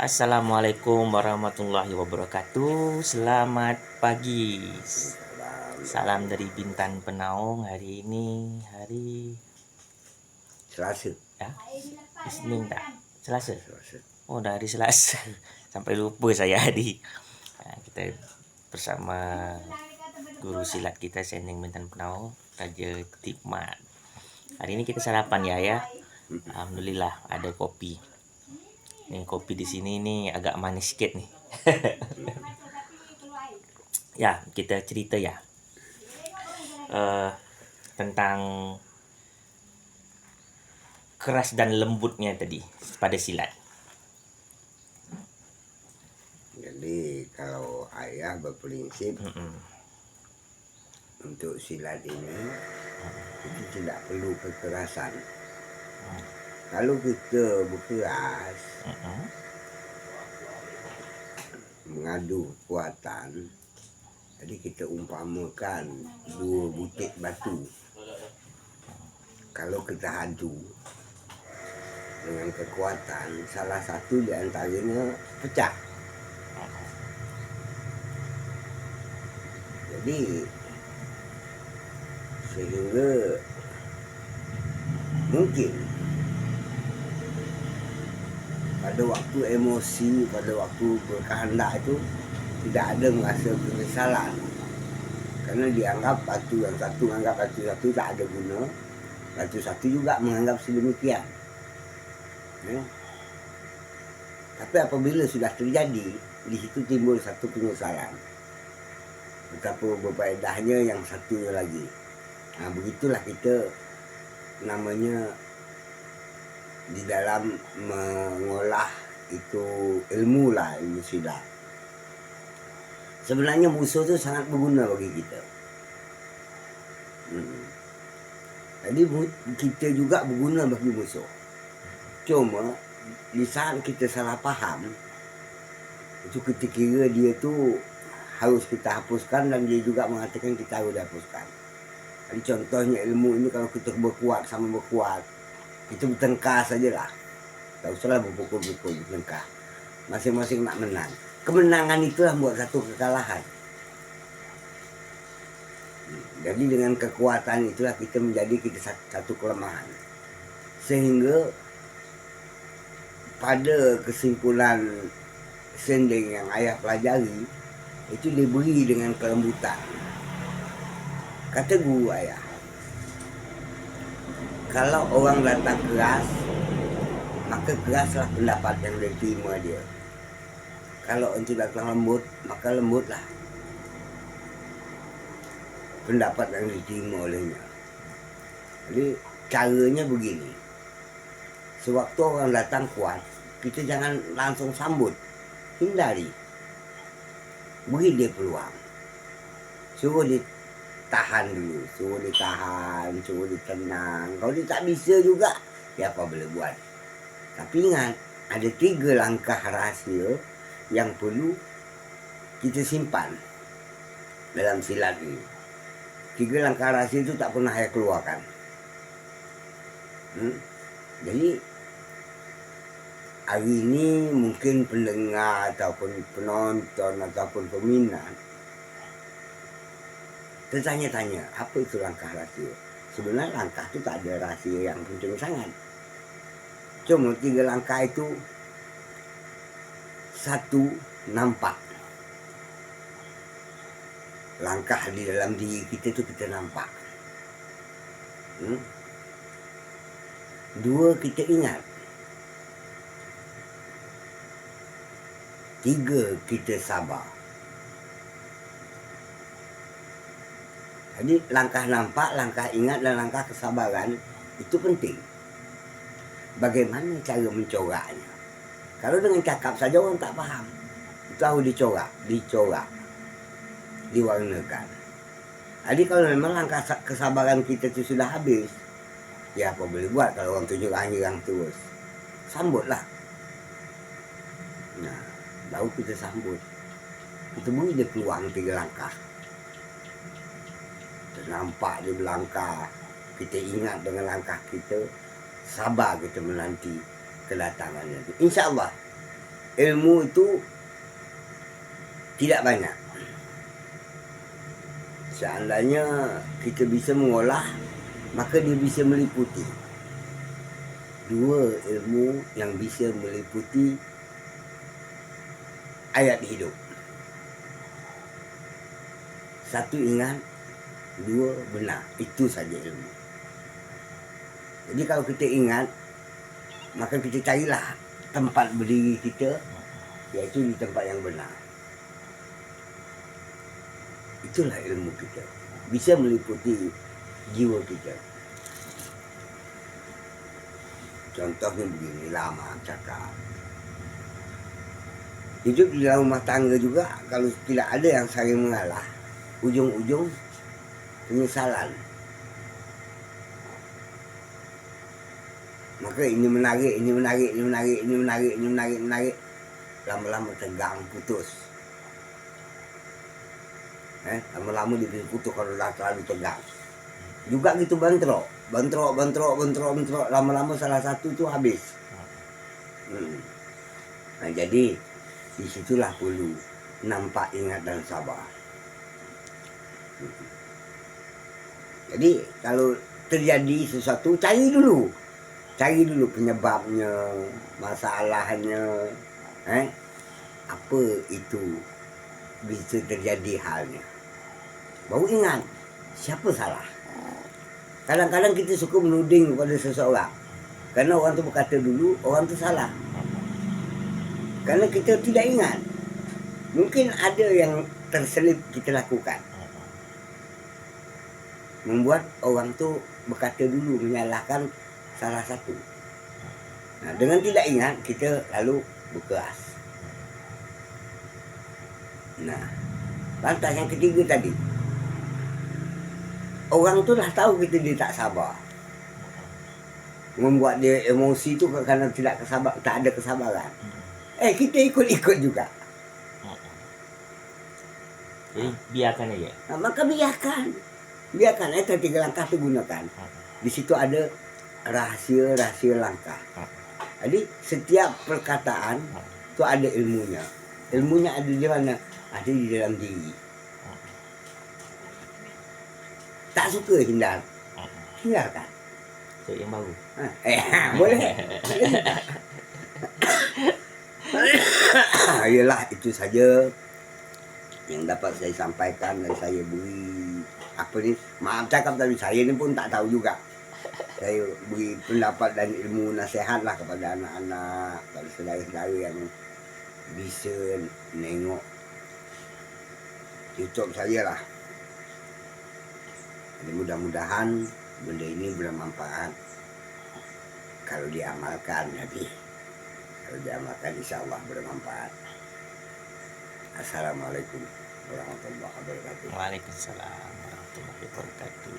Assalamualaikum warahmatullahi wabarakatuh. Selamat pagi. Salam dari Bintan Penaung. Hari ini hari Selasa. ya, Isnin tak? Selasa. Selasa. Oh, dari Selasa. Sampai lupa saya hari. Kita bersama guru silat kita Sending Bintan Penaung, Raja Tikmat. Hari ini kita sarapan ya. Alhamdulillah ada kopi. Nih kopi di sini nih agak manis sedikit nih. Ya, kita cerita ya tentang keras dan lembutnya tadi pada silat. Jadi kalau ayah berprinsip untuk silat ini itu tidak perlu kekerasan. Kalau kita berkeras mengadu kekuatan, jadi kita umpamakan dua butir batu. Kalau kita adu dengan kekuatan, salah satu di antaranya pecah. Jadi sehingga mungkin pada waktu emosi, pada waktu berkehendak itu tidak ada merasa penyesalan, karena dianggap batu yang satu menganggap batu satu tak ada guna, batu satu juga menganggap sedemikian ya. Tapi apabila sudah terjadi, di situ timbul satu penyesalan, betapa berfaedahnya yang satunya lagi. Nah, begitulah kita namanya di dalam mengolah itu ilmu lah, ilmu silat. Sebenarnya musuh itu sangat berguna bagi kita. Jadi kita juga berguna bagi musuh. Cuma di saat kita salah faham, itu kita kira dia tu harus kita hapuskan dan dia juga mengatakan kita harus dihapuskan. Jadi contohnya ilmu ini kalau kita berkuat sama berkuat, itu bertengkar sajalah. Tak usahlah berpukul-pukul, bertengkar. Masing-masing nak menang. Kemenangan itulah buat satu kekalahan. Jadi dengan kekuatan itulah kita menjadi satu kelemahan. Sehingga pada kesimpulan Sending yang ayah pelajari, itu diberi dengan kelembutan. Kata guru ayah, kalau orang datang keras, maka keraslah pendapat yang diterima dia. Kalau untuk datang lembut, maka lembutlah pendapat yang diterima olehnya. Jadi caranya begini, sewaktu orang datang kuat, kita jangan langsung sambut, hindari, beri dia peluang, suruh dia tahan dulu, suruh ditahan, suruh ditenang. Kalau dia tak bisa juga, ya apa boleh buat. Tapi ingat, ada 3 langkah rahsia yang perlu kita simpan dalam silat ini. 3 langkah rahsia itu tak pernah saya keluarkan. Jadi hari ini mungkin pendengar ataupun penonton ataupun peminat tertanya-tanya, apa itu langkah rahsia? Sebenarnya langkah itu tak ada rahsia yang penting sangat. Cuma 3 langkah itu, 1, nampak. Langkah di dalam diri kita itu kita nampak. 2, kita ingat. 3, kita sabar. Jadi langkah nampak, langkah ingat dan langkah kesabaran itu penting. Bagaimana cara mencoraknya? Kalau dengan cakap saja orang tak faham. Itu harus dicorak, diwarnakan. Jadi kalau memang langkah kesabaran kita itu sudah habis, ya apa boleh buat kalau orang tu nyerang terus. Sambutlah. Nah, baru kita sambut. Kita beri dia peluang 3 langkah. Nampak dia berlangkah, kita ingat dengan langkah kita, sabar kita menanti kedatangannya. InsyaAllah ilmu itu tidak banyak. Seandainya kita bisa mengolah, maka dia bisa meliputi dua ilmu yang bisa meliputi ayat hidup. Satu ingat, dua benar. Itu saja ilmu. Jadi kalau kita ingat, maka kita carilah tempat berdiri kita, iaitu di tempat yang benar. Itulah ilmu kita. Bisa meliputi jiwa kita. Contohnya begini, lama cakap. Hidup di dalam rumah tangga juga, kalau tidak ada yang saling mengalah, ujung-ujung penyesalan. Maka ini menarik, ini menarik, ini menarik, ini menarik, ini menarik, menarik. Lama-lama tegang, putus. Lama-lama dia putus kalau dah terlalu tegang. Juga gitu bentrok, lama-lama salah satu tu habis. Nah jadi disitulah perlu nampak, ingat dan sabar. Jadi kalau terjadi sesuatu, cari dulu penyebabnya, masalahnya, apa itu bisa terjadi halnya. Baru ingat siapa salah. Kadang-kadang kita suka menuding kepada seseorang karena orang tu berkata dulu orang tu salah. Karena kita tidak ingat. Mungkin ada yang terselip kita lakukan, membuat orang tu berkata dulu, menyalahkan salah satu. Nah, dengan tidak ingat, kita lalu berkeras. Nah, lantas yang ketiga tadi, orang tu dah tahu kita dia tak sabar, membuat dia emosi tu kerana tak ada kesabaran. Kita ikut-ikut juga. Jadi biarkan aja. Nah, maka biarkan. Itu 3 langkah tu gunakan. Di situ ada rahasia langkah. Jadi setiap perkataan tu ada ilmunya. Ilmunya ada di mana? Ada di dalam diri. Tak suka tinggalkan. Cari yang baru. Boleh. Yalah, itu saja yang dapat saya sampaikan dan saya beri maaf cakap tadi, saya ni pun tak tahu juga. Saya beri pendapat dan ilmu nasihat lah kepada anak-anak, kepada saudara-saudara yang bisa nengok YouTube saya lah. Jadi mudah-mudahan benda ini bermanfaat kalau diamalkan. Kalau diamalkan insya Allah bermanfaat. Assalamualaikum warahmatullahi wabarakatuh. Waalaikumsalam warahmatullahi wabarakatuh.